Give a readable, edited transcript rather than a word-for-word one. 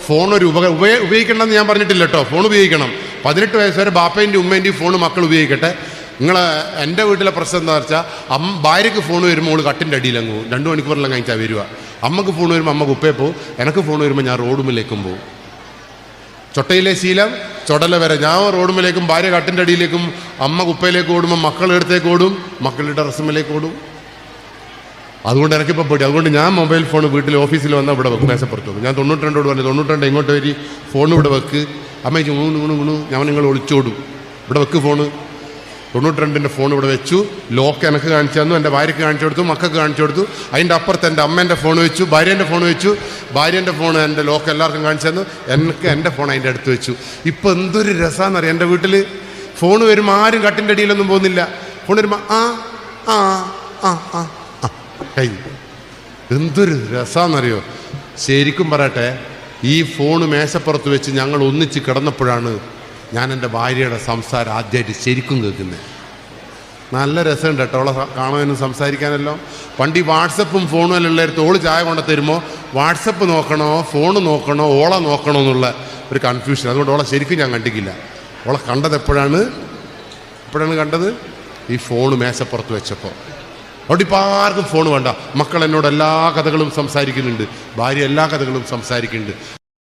Phone ഒരു ഉപയോഗിക്കണമെന്ന് ഞാൻ പറഞ്ഞിട്ടില്ല കേട്ടോ. ഫോൺ ഉപയോഗിക്കണം. 18 വയസ്സ് വരെ ബാപ്പേൻ്റെയും ഉമ്മേൻ്റെയും ഫോൺ മക്കൾ ഉപയോഗിക്കട്ടെ. എൻ്റെ വീട്ടിലെ പ്രശ്നം എന്താ വെച്ചാൽ ഭാര്യയ്ക്ക് ഫോൺ വരുമ്പോൾ അവൾ കട്ടിൻ്റെ അടിയിലങ്ങ് പോകും. 2 മണിക്കൂറെല്ലാം കഴിച്ചാൽ വരിക. അമ്മക്ക് ഫോൺ വരുമ്പോൾ അമ്മ കുപ്പേ പോകും. എനിക്ക് ഫോൺ വരുമ്പോൾ ഞാൻ റോഡുമിലേക്കും പോകും. ചൊട്ടയിലെ ശീലം ചൊടല വരെ. ഞാൻ റോഡുമിലേക്കും ഭാര്യ കട്ടിൻ്റെ അടിയിലേക്കും, അമ്മ കുപ്പയിലേക്ക് ഓടുമ്പോൾ മക്കളുടെ അടുത്തേക്ക് ഓടും, മക്കളുടെ ഡ്രസ്സുമിലേക്ക് ഓടും. അതുകൊണ്ട് എനിക്കിപ്പോൾ പേടി. അതുകൊണ്ട് ഞാൻ മൊബൈൽ ഫോൺ വീട്ടിൽ ഓഫീസിൽ വന്നാൽ ഇവിടെ വെക്കും, മേശപ്പുറത്ത് വെക്കും. ഞാൻ 92 പറഞ്ഞു, 92 ഇങ്ങോട്ട് വരി, ഫോൺ ഇവിടെ വെക്ക്. അമ്മ ഗുണു ഞാൻ നിങ്ങൾ ഒളിച്ചോടും, ഇവിടെ വെക്ക് ഫോണ്. 92 ഫോൺ ഇവിടെ വെച്ചു. ലോക്ക് എനിക്ക് കാണിച്ചു തന്നു, എൻ്റെ ഭാര്യയ്ക്ക് കാണിച്ചു കൊടുത്തു, മക്കൾക്ക് കാണിച്ചു കൊടുത്തു. അതിൻ്റെ അപ്പുറത്ത് എൻ്റെ അമ്മേൻ്റെ ഫോൺ വെച്ചു, ഭാര്യേൻ്റെ ഫോൺ വെച്ചു. ഭാര്യേൻ്റെ ഫോൺ എൻ്റെ ലോക്ക് എല്ലാവർക്കും കാണിച്ചു തന്നു. എനിക്ക് എൻ്റെ ഫോൺ അതിൻ്റെ അടുത്ത് വെച്ചു. ഇപ്പം എന്തൊരു രസമാണെന്നറിയാം. എൻ്റെ വീട്ടിൽ ഫോൺ വരുമ്പോൾ ആരും കട്ടിൻ്റെ അടിയിലൊന്നും പോകുന്നില്ല. ഫോൺ വരുമ്പോൾ ആ ആ ആ ആ ആ കൈ എന്തൊരു രസമാണെന്നറിയോ. ശരിക്കും പറയട്ടെ, ഈ ഫോണ് മേശപ്പുറത്ത് വെച്ച് ഞങ്ങൾ ഒന്നിച്ച് കിടന്നപ്പോഴാണ് ഞാൻ എൻ്റെ ഭാര്യയുടെ സംസാരം ആദ്യമായിട്ട് ശരിക്കും കേൾക്കുന്നത്. നല്ല രസമുണ്ട് കേട്ടോ അവളെ കാണാനും സംസാരിക്കാനല്ലോ. പണ്ട് ഈ വാട്സപ്പും ഫോണും എല്ലാം ഉള്ളവർക്ക് ഓള് ചായ കൊണ്ട് തരുമ്പോൾ വാട്സപ്പ് നോക്കണോ ഫോണ് നോക്കണോ ഓളെ നോക്കണോ എന്നുള്ള ഒരു കൺഫ്യൂഷൻ. അതുകൊണ്ട് ഓളെ ശരിക്കും ഞാൻ കണ്ടിട്ടില്ല. ഓളെ കണ്ടത് എപ്പോഴാണ് കണ്ടത്? ഈ ഫോണ് മേശപ്പുറത്ത് വെച്ചപ്പോൾ. അവിടെ ഇപ്പോൾ ആർക്കും ഫോൺ വേണ്ട. മക്കൾ എന്നോട് എല്ലാ കഥകളും സംസാരിക്കുന്നുണ്ട്, ഭാര്യ എല്ലാ കഥകളും സംസാരിക്കുന്നുണ്ട്.